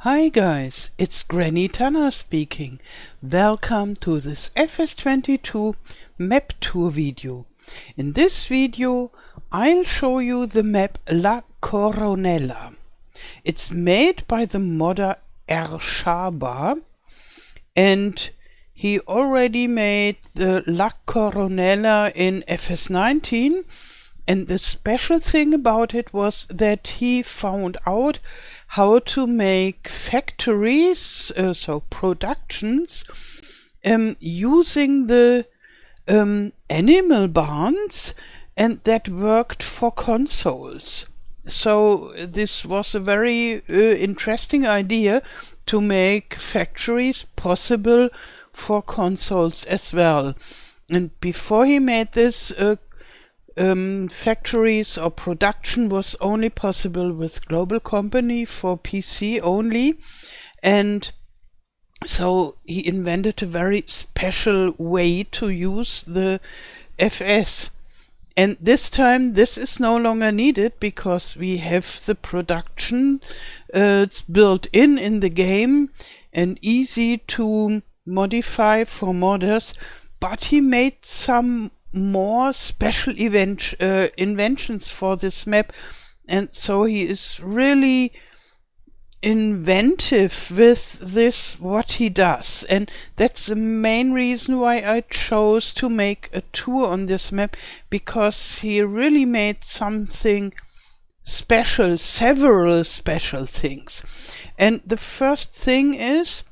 Hi guys, it's Granny Tana speaking. Welcome to this FS22 map tour video. In this video I'll show you the map La Coronella. It's made by the modder erShaba, and he already made the La Coronella in FS19, and the special thing about it was that he found out how to make factories, so productions, using the animal barns, and that worked for consoles. So this was a very interesting idea to make factories possible for consoles as well. And before he made this, factories or production was only possible with global company for PC only, and so he invented a very special way to use the FS. And this time this is no longer needed because we have the production. It's built in the game and easy to modify for modders, but he made some more special inventions for this map, and so he is really inventive with this, what he does, and that's the main reason why I chose to make a tour on this map, because he really made something special, several special things. And the first thing is,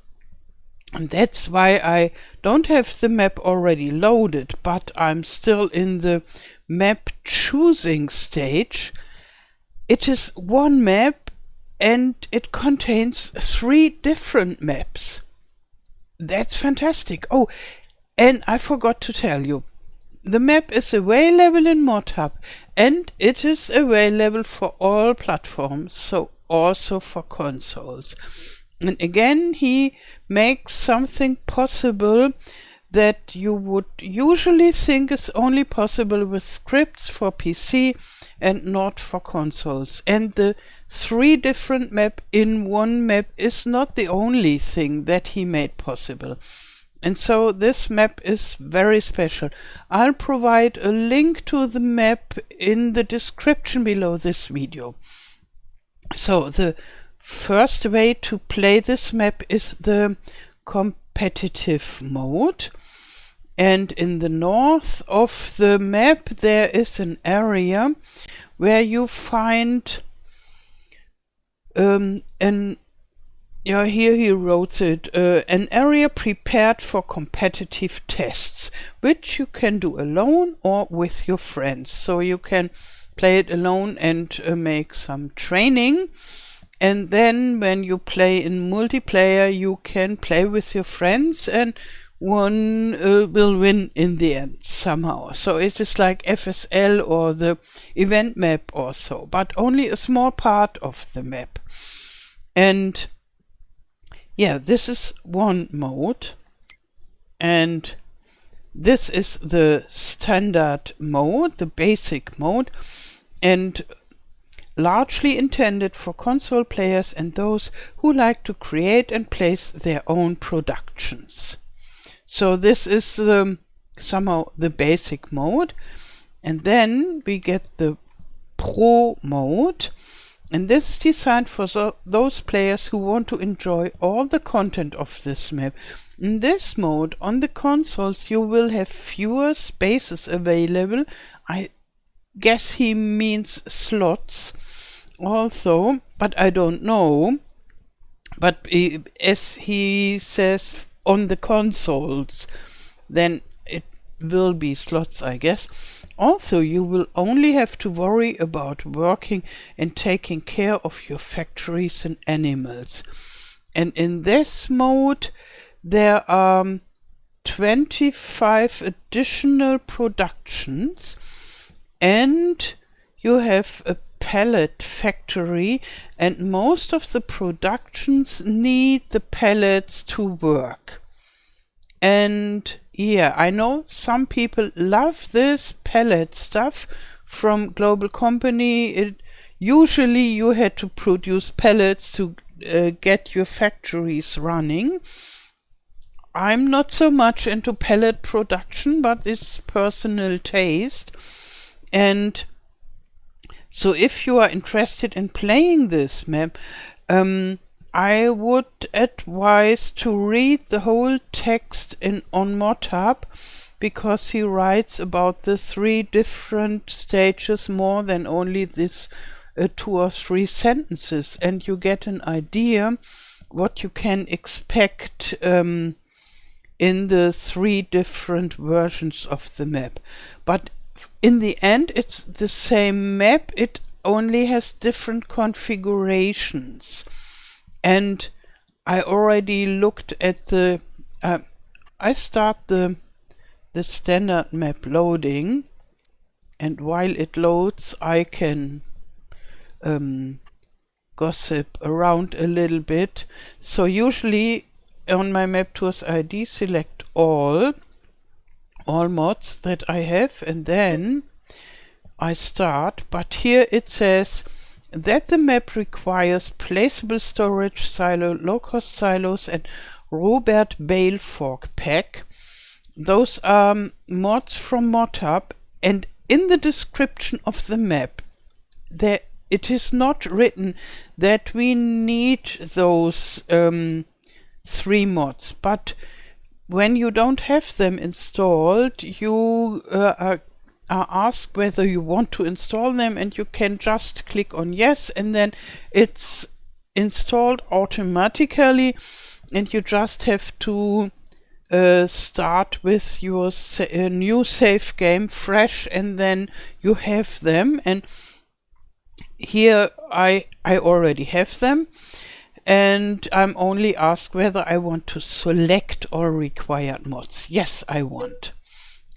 and that's why I don't have the map already loaded, but I'm still in the map choosing stage. It is one map and it contains 3 different maps. That's fantastic. Oh, and I forgot to tell you, the map is available in Modhub and it is available for all platforms, so also for consoles. And again, he makes something possible that you would usually think is only possible with scripts for PC and not for consoles. And the 3 different maps in one map is not the only thing that he made possible. And so this map is very special. I'll provide a link to the map in the description below this video. So the first way to play this map is the competitive mode, and in the north of the map there is an area where you find here he wrote it, an area prepared for competitive tests, which you can do alone or with your friends. So you can play it alone and make some training. And then when you play in multiplayer, you can play with your friends and one will win in the end somehow. So it is like FSL or the event map or so, but only a small part of the map. And yeah, this is one mode. And this is the standard mode, the basic mode, and largely intended for console players and those who like to create and place their own productions. So this is somehow the basic mode, and then we get the pro mode, and this is designed for those players who want to enjoy all the content of this map. In this mode on the consoles you will have fewer spaces available. I guess he means slots also, but I don't know. But as he says on the consoles, then it will be slots, I guess. Also, you will only have to worry about working and taking care of your factories and animals. And in this mode there are 25 additional productions, and you have a pallet factory, and most of the productions need the pallets to work. And yeah, I know some people love this pallet stuff from global company. Usually you had to produce pallets to get your factories running. I'm not so much into pellet production, but it's personal taste. And so if you are interested in playing this map, I would advise to read the whole text on Modhub, because he writes about the 3 different stages more than only this 2 or 3 sentences, and you get an idea what you can expect in the 3 different versions of the map. But in the end, it's the same map, it only has different configurations. And I already looked at the I start the standard map loading, and while it loads I can gossip around a little bit. So usually on my map tours ID select all mods that I have, and then I start. But here it says that the map requires placeable storage silo, low-cost silos, and Robert Bale fork pack. Those are mods from Modhub, and in the description of the map there it is not written that we need those 3 mods, but when you don't have them installed, you are asked whether you want to install them, and you can just click on yes, and then it's installed automatically, and you just have to start with your new save game fresh, and then you have them. And here I already have them, and I'm only asked whether I want to select all required mods. Yes, I want.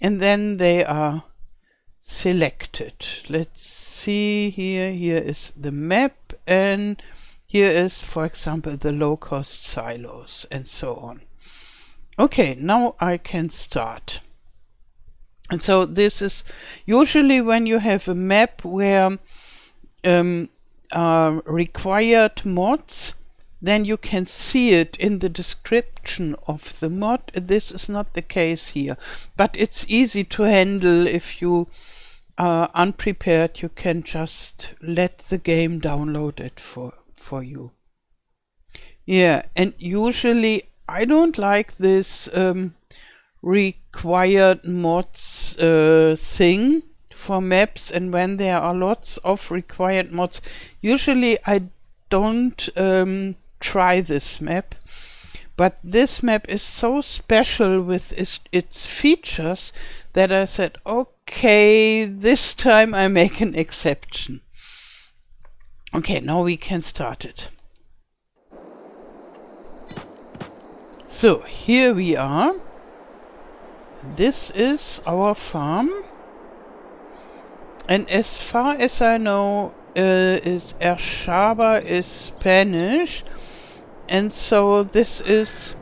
And then they are selected. Let's see here. Here is the map, and here is, for example, the low-cost silos, and so on. Okay, now I can start. And so this is usually when you have a map where required mods, then you can see it in the description of the mod. This is not the case here, but it's easy to handle. If you are unprepared, you can just let the game download it for you. Yeah, and usually I don't like this required mods thing for maps, and when there are lots of required mods, usually I don't try this map. But this map is so special with its features that I said, okay, this time I make an exception. Okay, now we can start it. So here we are. This is our farm, and as far as I know, erShaba is Spanish, and so this is,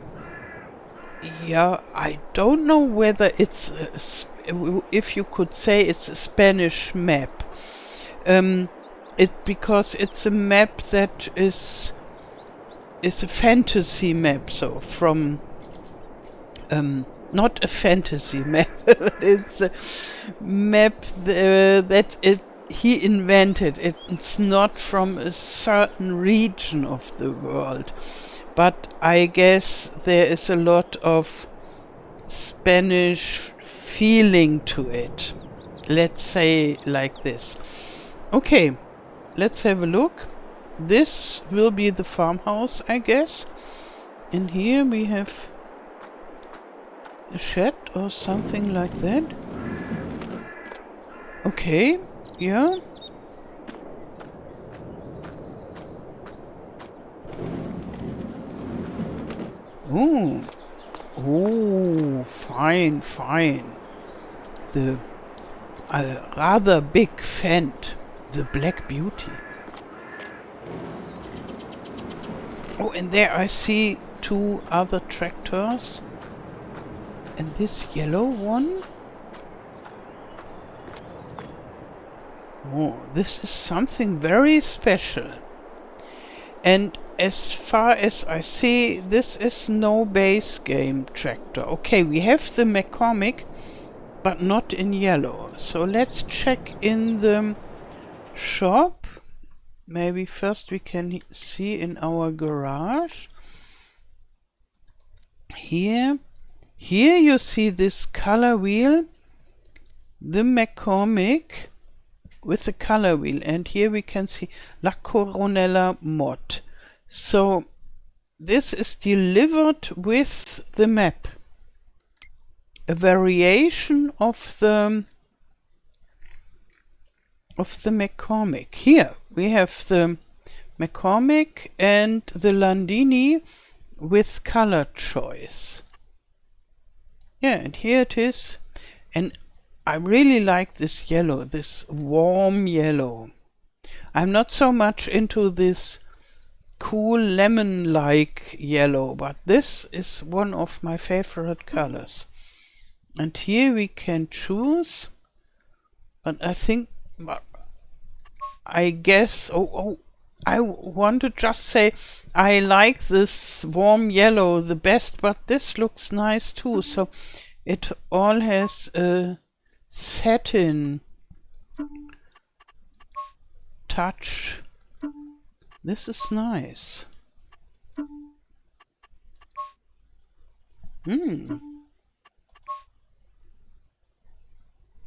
yeah, I don't know whether it's if you could say it's a Spanish map. Because it's a map that is a fantasy map, so from not a fantasy map, it's a map that he invented. It's not from a certain region of the world, but I guess there is a lot of Spanish feeling to it. Let's say like this. Okay, let's have a look. This will be the farmhouse, I guess. And here we have a shed or something like that. Okay, yeah. Oh, fine, fine. The rather big Fendt, the Black Beauty. Oh, and there I see 2 other tractors. And this yellow one? Oh, this is something very special. And as far as I see, this is no base game tractor. Okay, we have the McCormick, but not in yellow. So let's check in the shop. Maybe first we can see in our garage. Here you see this color wheel, the McCormick with the color wheel, and here we can see La Coronella mod. So this is delivered with the map, a variation of the McCormick. Here we have the McCormick and the Landini with color choice. Yeah, and here it is. And I really like this yellow, this warm yellow. I'm not so much into this cool lemon-like yellow, but this is one of my favorite colors. And here we can choose, but I guess, I want to just say I like this warm yellow the best, but this looks nice too. So it all has a satin touch. This is nice.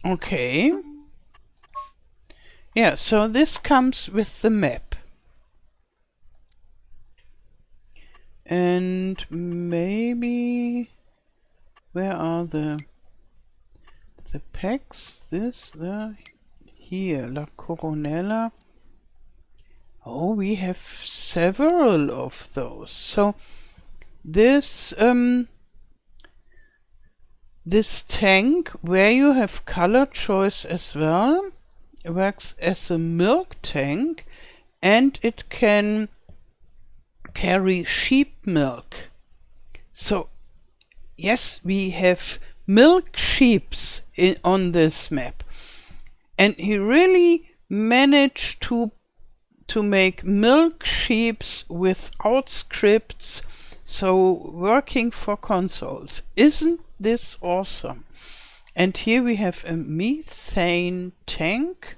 Okay. Yeah, so this comes with the map. And maybe, where are the packs? Here, La Coronella. Oh, we have several of those. So this this tank, where you have color choice as well, works as a milk tank, and it can carry sheep milk. So yes, we have milk sheeps on this map, and he really managed to make milk sheeps without scripts, so working for consoles. Isn't this awesome? And here we have a methane tank,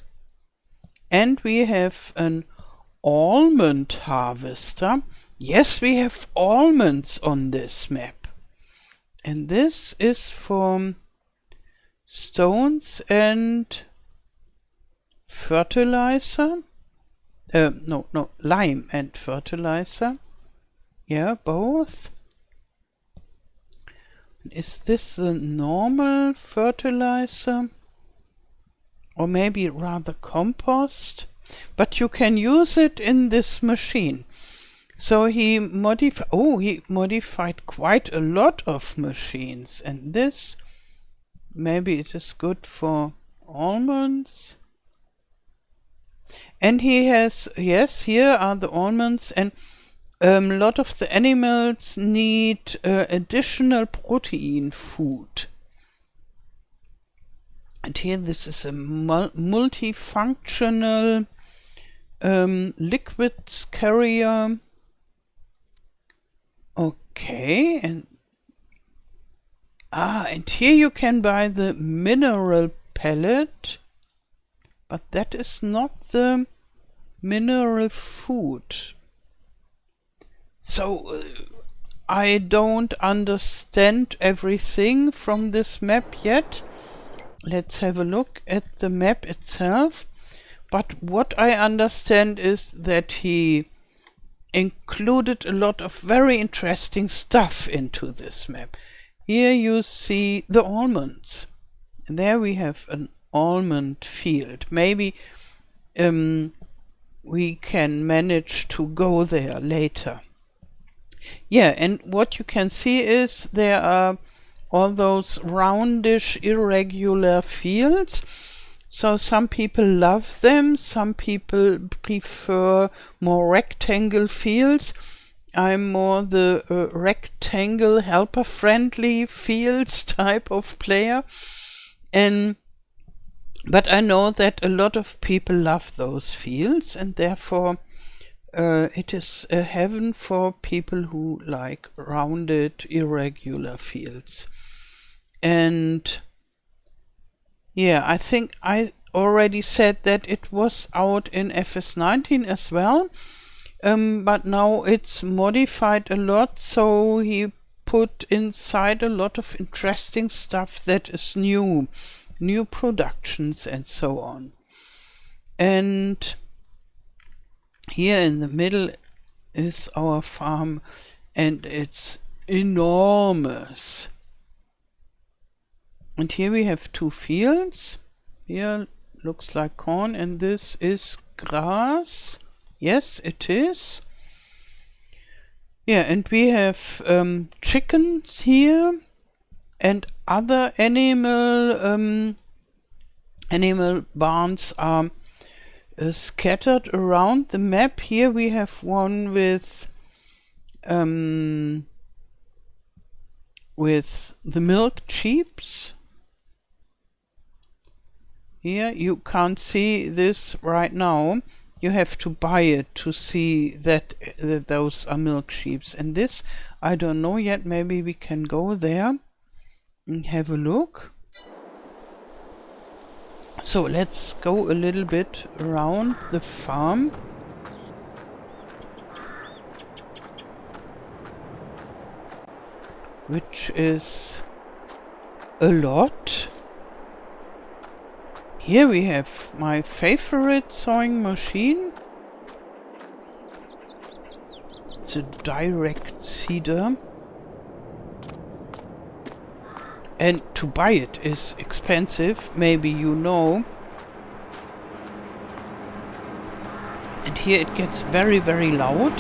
and we have an almond harvester. Yes, we have almonds on this map. And this is for stones and fertilizer. No, lime and fertilizer. Yeah, both. Is this the normal fertilizer? Or maybe rather compost? But you can use it in this machine. So he modified quite a lot of machines. And this, maybe it is good for almonds. And he has, yes, here are the almonds, and a lot of the animals need additional protein food. And here this is a multifunctional liquids carrier. Okay, and here you can buy the mineral pellet, but that is not the mineral food. So I don't understand everything from this map yet. Let's have a look at the map itself. But what I understand is that he included a lot of very interesting stuff into this map. Here you see the almonds. There we have an almond field. Maybe we can manage to go there later. Yeah, and what you can see is there are all those roundish, irregular fields. So some people love them, some people prefer more rectangle fields. I'm more the rectangle, helper-friendly fields type of player. But I know that a lot of people love those fields, and therefore It is a heaven for people who like rounded, irregular fields. And yeah, I think I already said that it was out in FS19 as well, but now it's modified a lot, so he put inside a lot of interesting stuff that is new productions and so on. And here in the middle is our farm, and it's enormous. And here we have 2 fields. Here looks like corn, and this is grass. Yes, it is. Yeah, and we have chickens here and other animal barns are scattered around the map. Here we have one with the milk sheeps. Here you can't see this right now. You have to buy it to see that those are milk sheeps. And this, I don't know yet. Maybe we can go there and have a look. So let's go a little bit around the farm. Which is a lot. Here we have my favorite sewing machine. It's a direct seeder. And to buy it is expensive, maybe you know. And here it gets very, very loud.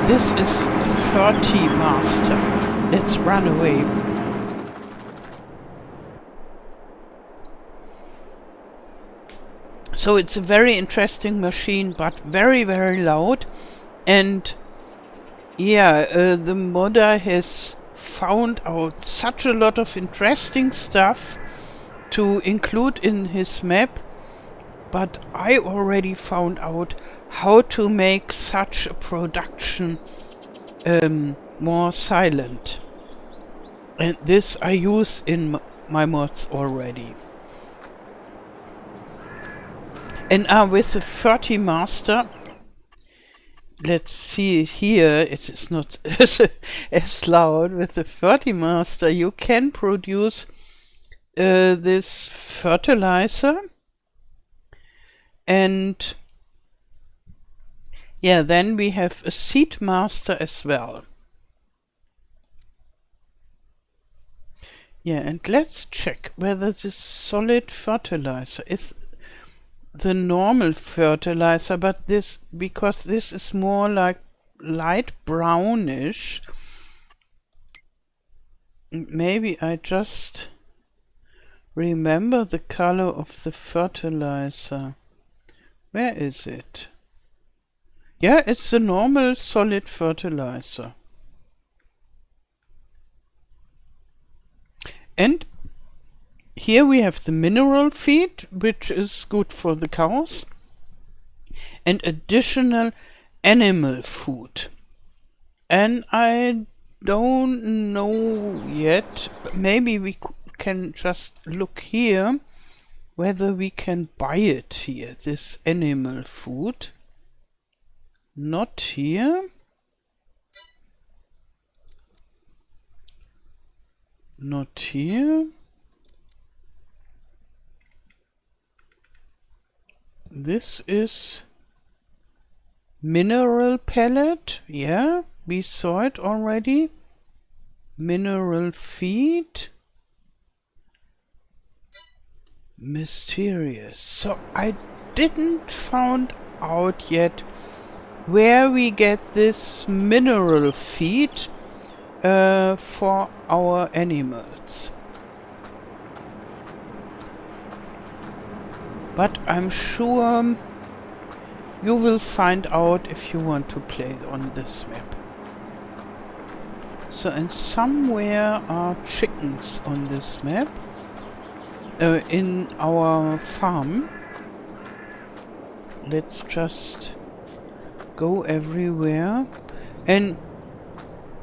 This is 30 master. Let's run away. So it's a very interesting machine, but very, very loud. And yeah, the modder has found out such a lot of interesting stuff to include in his map, but I already found out how to make such a production more silent. And this I use in my mods already. And with the 30 master, let's see here, it is not as loud. With the 30 master you can produce this fertilizer, and yeah, then we have a seed master as well. Yeah, and let's check whether this solid fertilizer is the normal fertilizer, but this, because this is more like light brownish, maybe I just remember the color of the fertilizer. Where is it? Yeah, it's the normal solid fertilizer. And here we have the mineral feed, which is good for the cows, and additional animal food. And I don't know yet, but maybe we can just look here whether we can buy it here, this animal food. Not here. Not here. This is mineral pellet. Yeah, we saw it already. Mineral feed. Mysterious. So I didn't find out yet where we get this mineral feed for our animals. But I'm sure you will find out if you want to play on this map. So, and somewhere are chickens on this map, in our farm. let's just go everywhere. And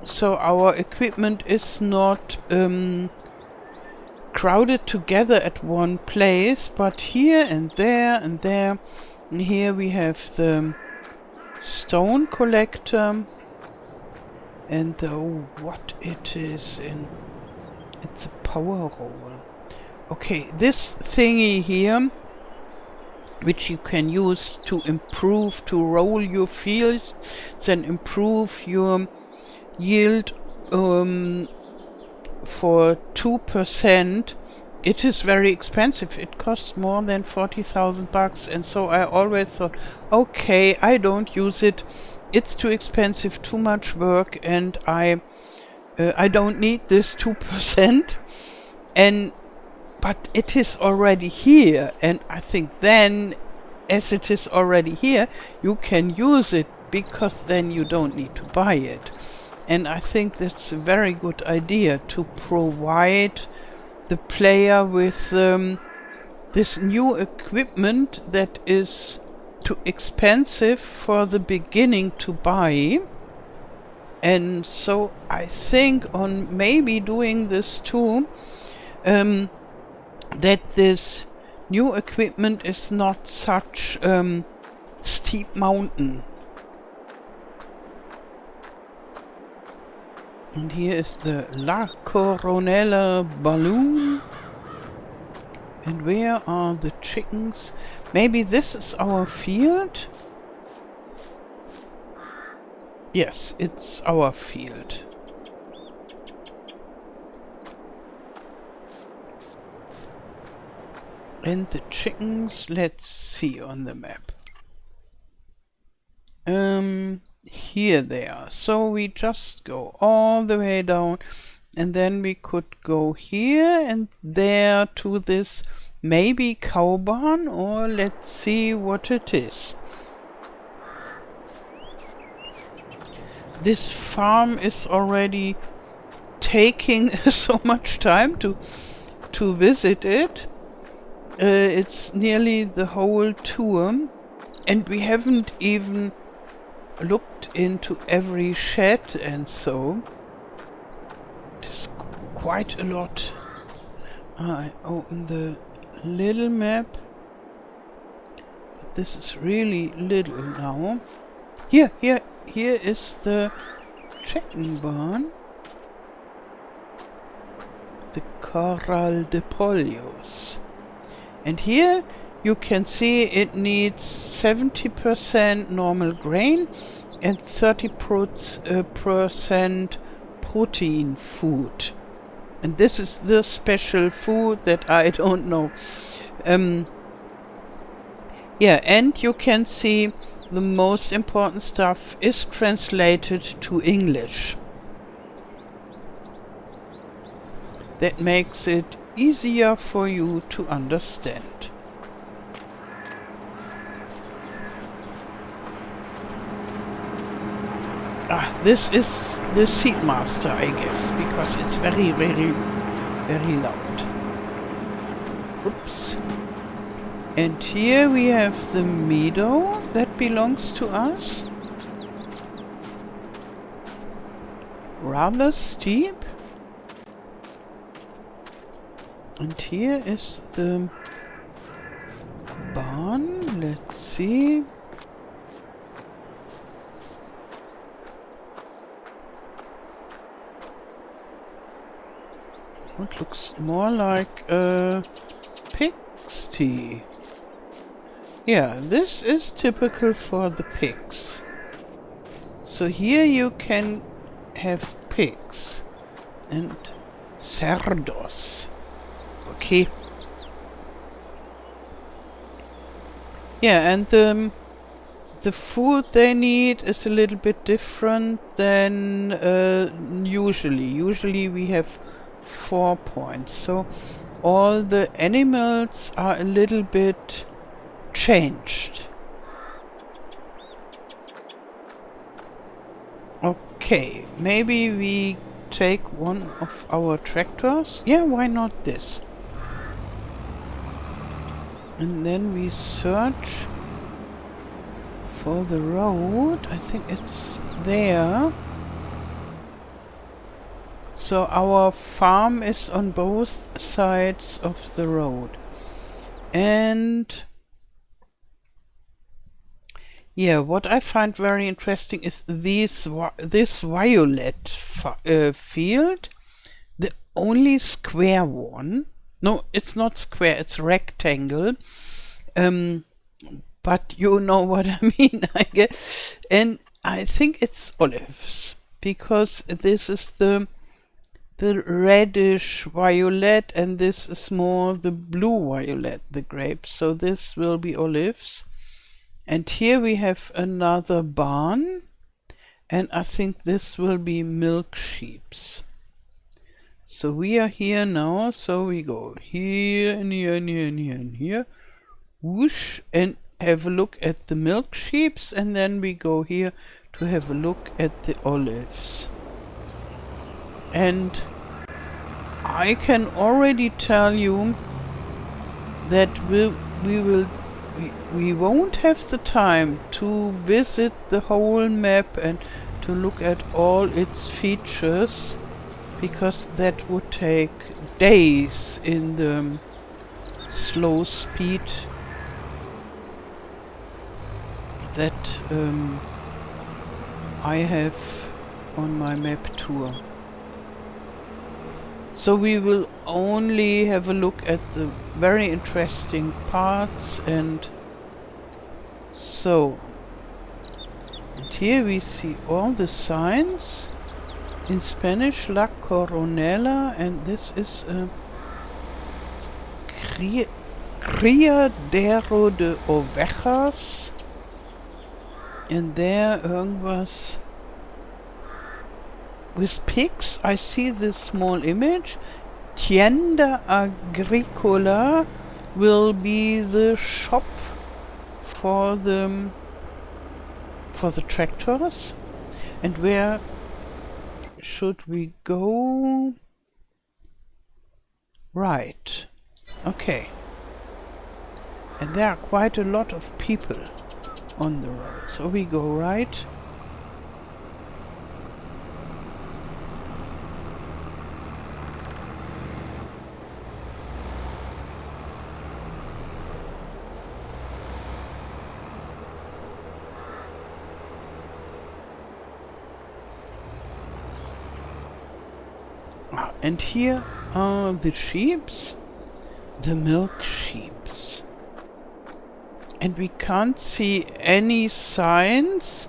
so our equipment is not crowded together at one place, but here and there and there. And here we have the stone collector and the, what it is in, it's a power roll. Okay, this thingy here, which you can use to improve, to roll your fields and improve your yield for 2%. It is very expensive. It costs more than 40,000 bucks, and so I always thought, okay, I don't use it. It's too expensive, too much work, and I don't need this 2%. But it is already here, and I think then, as it is already here, you can use it, because then you don't need to buy it. And I think that's a very good idea, to provide the player with this new equipment that is too expensive for the beginning to buy. And so I think on maybe doing this too, that this new equipment is not such steep mountain. And here is the La Coronella balloon. And where are the chickens? Maybe this is our field? Yes, it's our field. And the chickens, let's see on the map. Here they are. So we just go all the way down, and then we could go here and there to this maybe cow barn, or let's see what it is. This farm is already taking so much time to visit it. It's nearly the whole tour, and we haven't even looked into every shed, and so it's quite a lot. I open the little map, but this is really little now. Here is the chicken barn, the Corral de Pollos. And here you can see it needs 70% normal grain and 30% protein food. And this is the special food that I don't know. Yeah, and you can see the most important stuff is translated to English. That makes it easier for you to understand. This is the Seedmaster, I guess, because it's very, very, very loud. Oops. And here we have the meadow that belongs to us. Rather steep. And here is the barn. Let's see. It looks more like a pigsty. Yeah, this is typical for the pigs. So here you can have pigs and cerdos. Okay. Yeah, and the food they need is a little bit different than usually. Usually we have 4 points. So all the animals are a little bit changed. Okay, maybe we take one of our tractors. Yeah, why not this? And then we search for the road. I think it's there. So our farm is on both sides of the road. And yeah, what I find very interesting is this violet field, the only square one. No, it's not square, it's rectangle. But you know what I mean, I guess. And I think it's olives, because this is the reddish violet, and this is more the blue violet, the grapes. So this will be olives. And here we have another barn, and I think this will be milk sheeps. So we are here now, so we go here and here and here and here and here, whoosh, and have a look at the milk sheeps, and then we go here to have a look at the olives. And I can already tell you that we won't have the time to visit the whole map and to look at all its features, because that would take days in the slow speed that I have on my map tour. So we will only have a look at the very interesting parts. And so, and here we see all the signs in Spanish, La Coronella, and this is a criadero de ovejas. And there irgendwas with pigs. I see this small image. Tienda Agricola will be the shop for the tractors. And where should we go? Right. Okay. And there are quite a lot of people on the road. So we go right. And here are the sheeps, the milk sheeps. And we can't see any signs.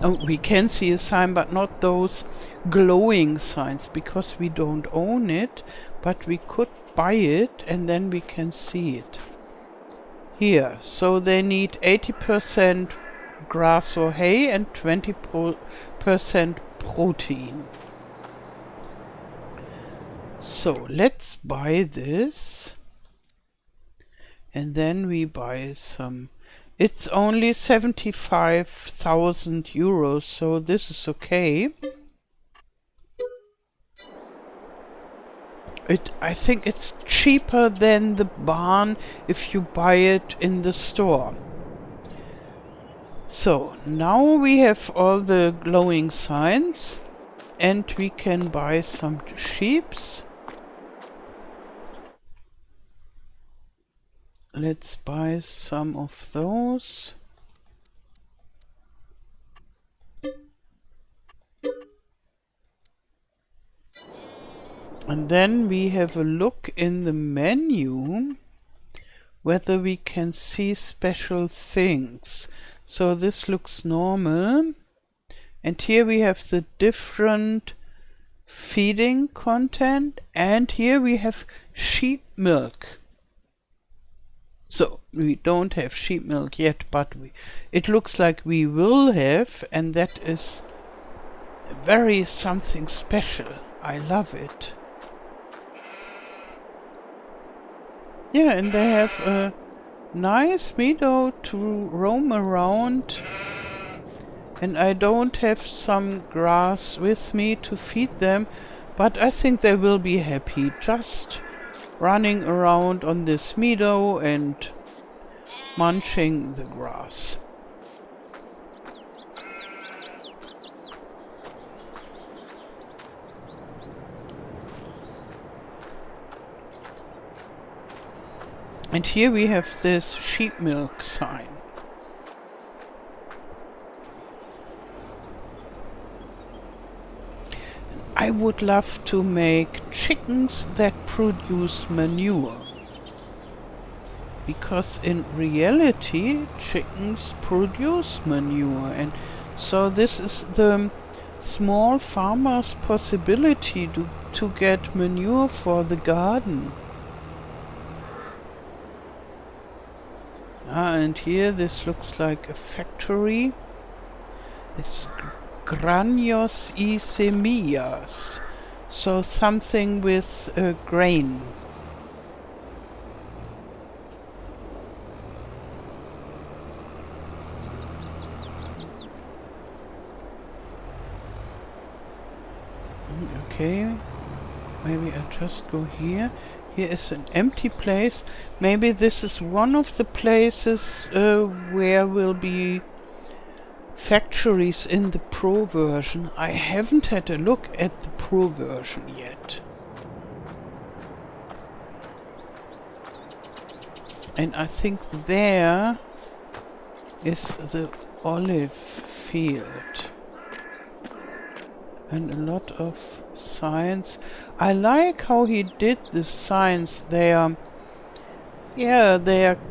Oh, we can see a sign, but not those glowing signs, because we don't own it. But we could buy it, and then we can see it. Here, so they need 80% grass or hay and 20% protein. So let's buy this. And then we buy some. It's only 75,000 euros, so this is okay. I think it's cheaper than the barn if you buy it in the store. So now we have all the glowing signs, and we can buy some sheeps. Let's buy some of those. And then we have a look in the menu whether we can see special things. So this looks normal. And here we have the different feeding content, and here we have sheep milk. So we don't have sheep milk yet, but it looks like we will have, and that is very something special. I love it. Yeah, and they have a nice meadow to roam around. And I don't have some grass with me to feed them, but I think they will be happy just running around on this meadow and munching the grass. And here we have this sheep milk sign. I would love to make chickens that produce manure. Because in reality, chickens produce manure, and so this is the small farmer's possibility to get manure for the garden. And here this looks like a factory. It's granos y semillas, so something with grain. Okay, maybe I just go here. Here is an empty place. Maybe this is one of the places where will be factories in the Pro version. I haven't had a look at the Pro version yet. And I think there is the olive field. And a lot of signs. I like how he did the signs. They are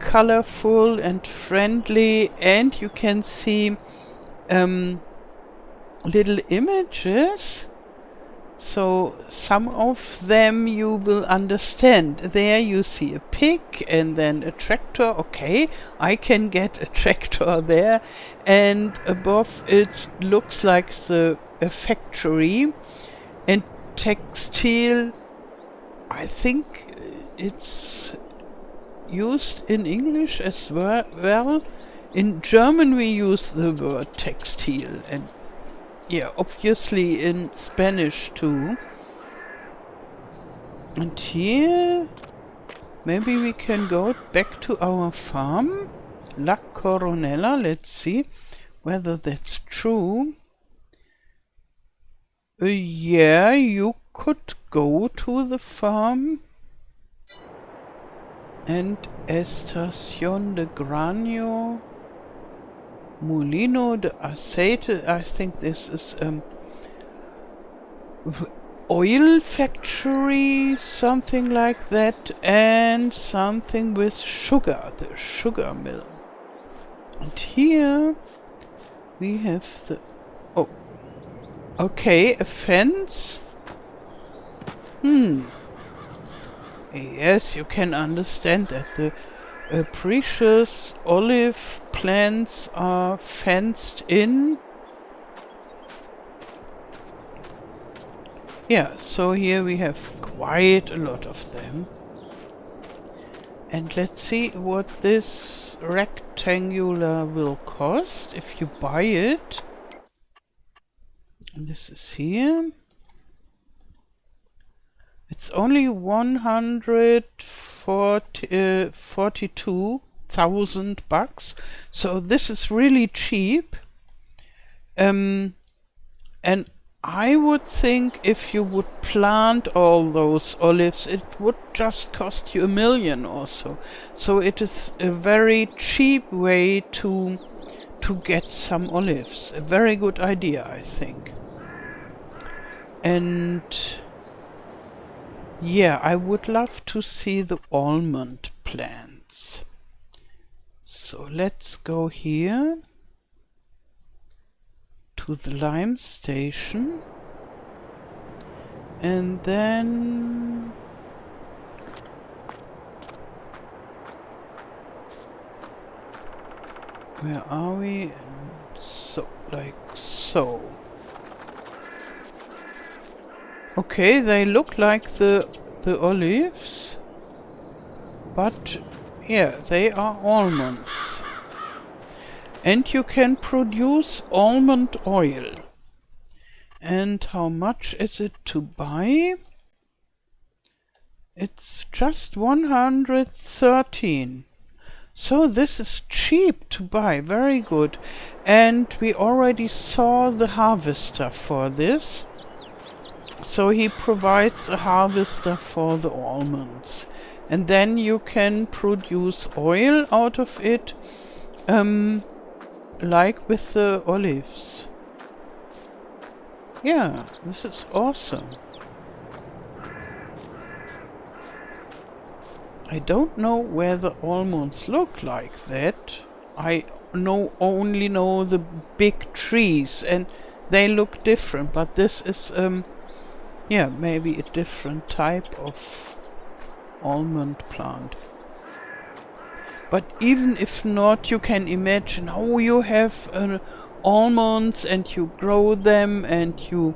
colorful and friendly, and you can see little images. So some of them you will understand. There you see a pig and then a tractor. Okay, I can get a tractor there. And above it looks like a factory. And textile, I think it's used in English as well. In German we use the word textile, and yeah, obviously in Spanish too. And here, maybe we can go back to our farm, La Coronella. Let's see whether that's true. Yeah, you could go to the farm. And Estación de Grano, Molino de Aceite. I think this is oil factory, something like that, and something with sugar, the sugar mill. And here we have the... oh, okay, a fence. Yes, you can understand that the precious olive plants are fenced in. Yeah, so here we have quite a lot of them. And let's see what this rectangular will cost if you buy it. And this is here. It's only 142,000 bucks, so this is really cheap. And I would think if you would plant all those olives, it would just cost you $1 million or so. So it is a very cheap way to get some olives. A very good idea, I think. And yeah, I would love to see the almond plants. So let's go here to the lime station. And then where are we? So, like so. Okay, they look like the olives, but yeah, they are almonds. And you can produce almond oil. And how much is it to buy? It's just 113. So this is cheap to buy, very good. And we already saw the harvester for this. So he provides a harvester for the almonds. and then you can produce oil out of it, like with the olives. Yeah, this is awesome. I don't know where the almonds look like that. I only know the big trees, and they look different, but this is yeah, maybe a different type of almond plant. But even if not, you can imagine how you have almonds and you grow them and you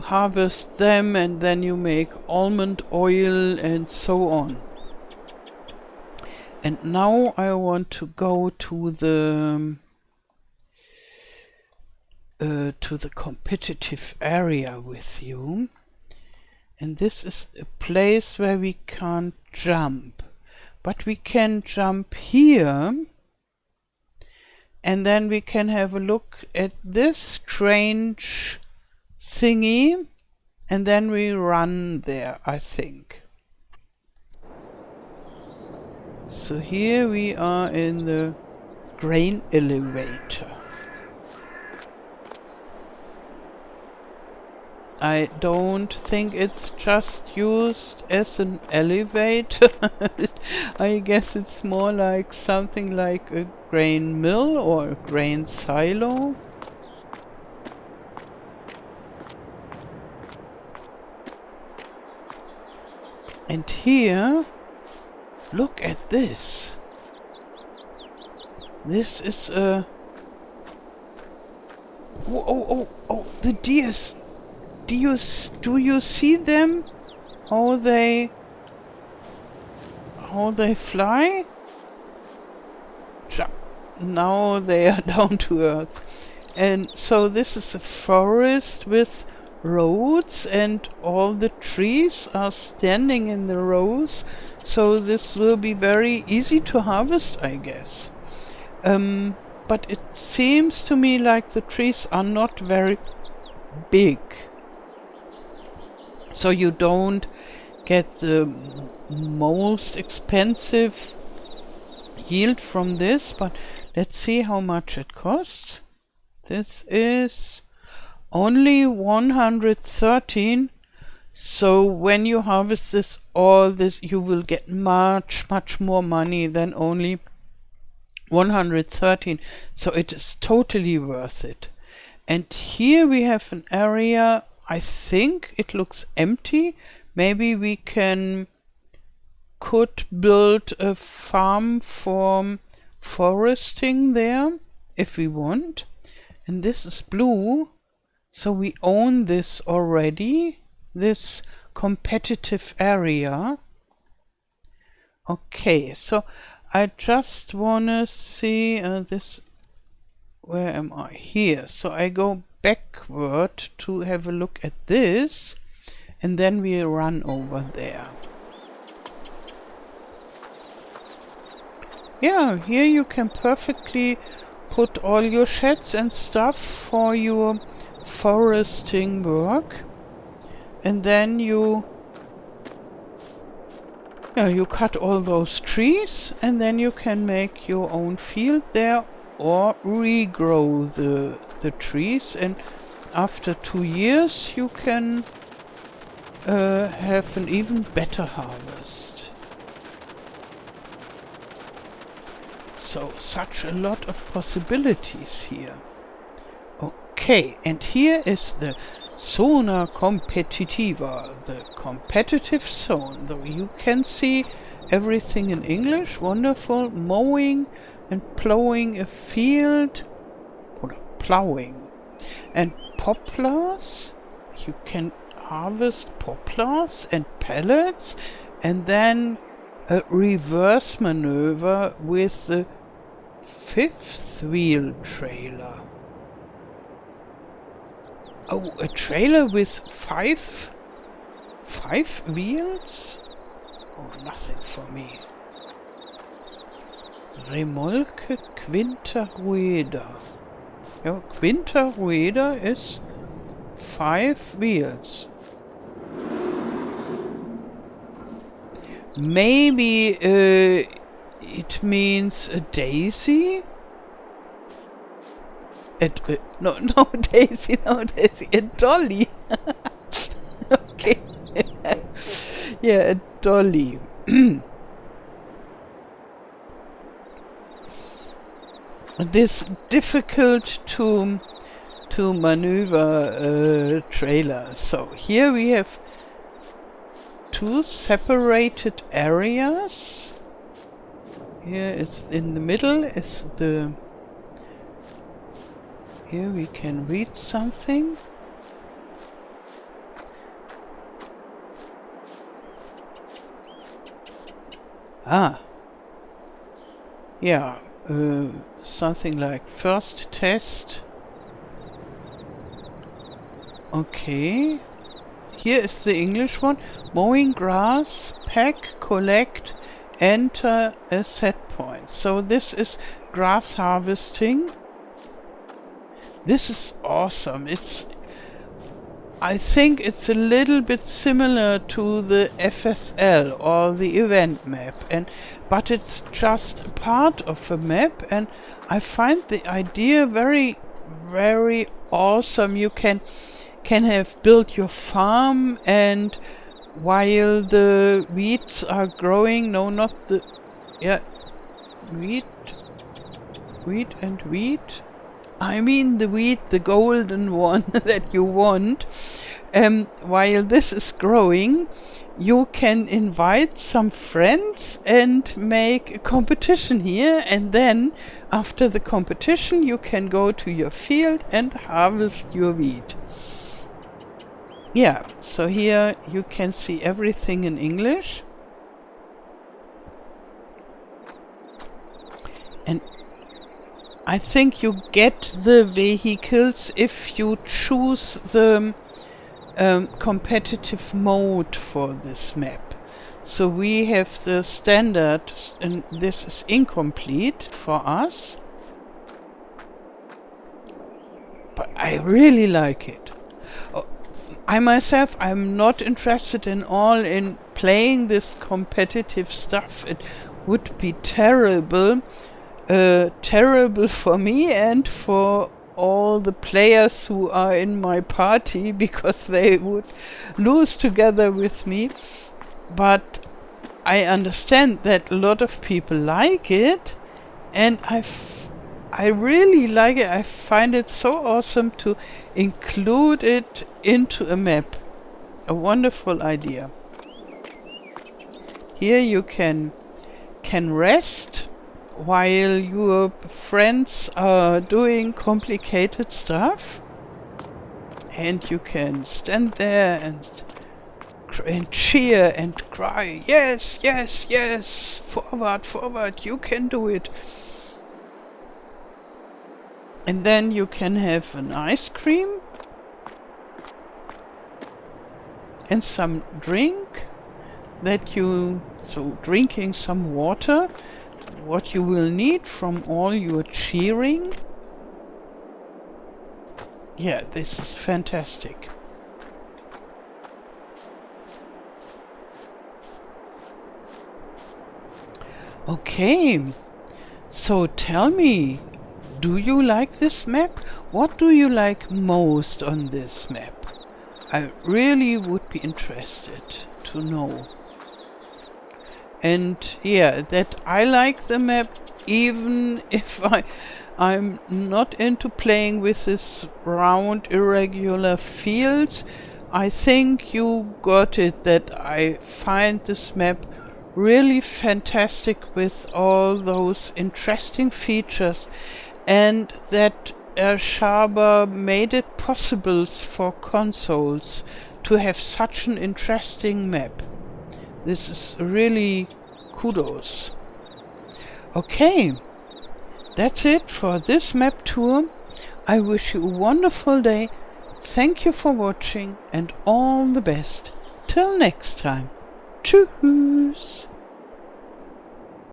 harvest them and then you make almond oil and so on. And now I want to go to the competitive area with you. And this is a place where we can't jump. But we can jump here. And then we can have a look at this strange thingy. And then we run there, I think. So here we are in the grain elevator. I don't think it's just used as an elevator. I guess it's more like something like a grain mill or a grain silo. And here, look at this. This is a... Oh, the deers. Do you see them? How they fly? Now they are down to earth. And so this is a forest with roads and all the trees are standing in the rows. So this will be very easy to harvest, I guess. But it seems to me like the trees are not very big. So you don't get the most expensive yield from this, but let's see how much it costs. This is only 113. So when you harvest this, all this, you will get much more money than only 113. So it is totally worth it. And here we have an area, I think it looks empty. Maybe we could build a farm for foresting there if we want. And this is blue, so we own this already, this competitive area. Okay, so I just wanna see this. Where am I? Here. So I go backward to have a look at this, and then we run over there. Yeah, here you can perfectly put all your sheds and stuff for your foresting work, and then you cut all those trees, and then you can make your own field there or regrow the trees, and after 2 years you can have an even better harvest. So such a lot of possibilities here. Okay, and here is the Zona Competitiva, the competitive zone. Though you can see everything in English. Wonderful. Mowing and plowing a field. Or plowing. And poplars. You can harvest poplars and pellets. And then a reverse maneuver with the 5th wheel trailer. Oh, a trailer with five wheels? Oh, nothing for me. Remolke Quinta Rueda. Yeah, Quinta Rueda is 5 wheels. Maybe it means a daisy. No, no daisy, no daisy. A dolly. Okay. Yeah, a dolly. This difficult to maneuver trailer. So here we have two separated areas. Here is in the middle is the. Here we can read something. Ah. Yeah. Something like first test. Okay. Here is the English one. Mowing grass, pack, collect, enter a set point. So this is grass harvesting. This is awesome. I think it's a little bit similar to the FSL or the event map, but it's just a part of a map, and I find the idea very, very awesome. You can have built your farm, and while the weeds are growing, no, not the, yeah, wheat and wheat. I mean the wheat, the golden one that you want. While this is growing, you can invite some friends and make a competition here, and then after the competition you can go to your field and harvest your wheat. Yeah, so here you can see everything in English. And I think you get the vehicles if you choose the competitive mode for this map. So we have the standard, and this is incomplete for us. But I really like it. I myself, I'm not interested in playing this competitive stuff. It would be terrible. Terrible for me and for all the players who are in my party, because they would lose together with me. But I understand that a lot of people like it, and I really like it. I find it so awesome to include it into a map. A wonderful idea. Here you can rest while your friends are doing complicated stuff, and you can stand there and cheer and cry, yes, yes, yes, forward, forward, you can do it. And then you can have an ice cream and some drink so drinking some water, what you will need from all your cheering. Yeah, this is fantastic. Okay, so tell me, do you like this map? What do you like most on this map? I really would be interested to know. And yeah, that I like the map, even if I'm not into playing with this round irregular fields. I think you got it, that I find this map really fantastic with all those interesting features, and that erShaba made it possible for consoles to have such an interesting map. This is really kudos. Okay, that's it for this map tour. I wish you a wonderful day. Thank you for watching, and all the best. Till next time. Tschüss.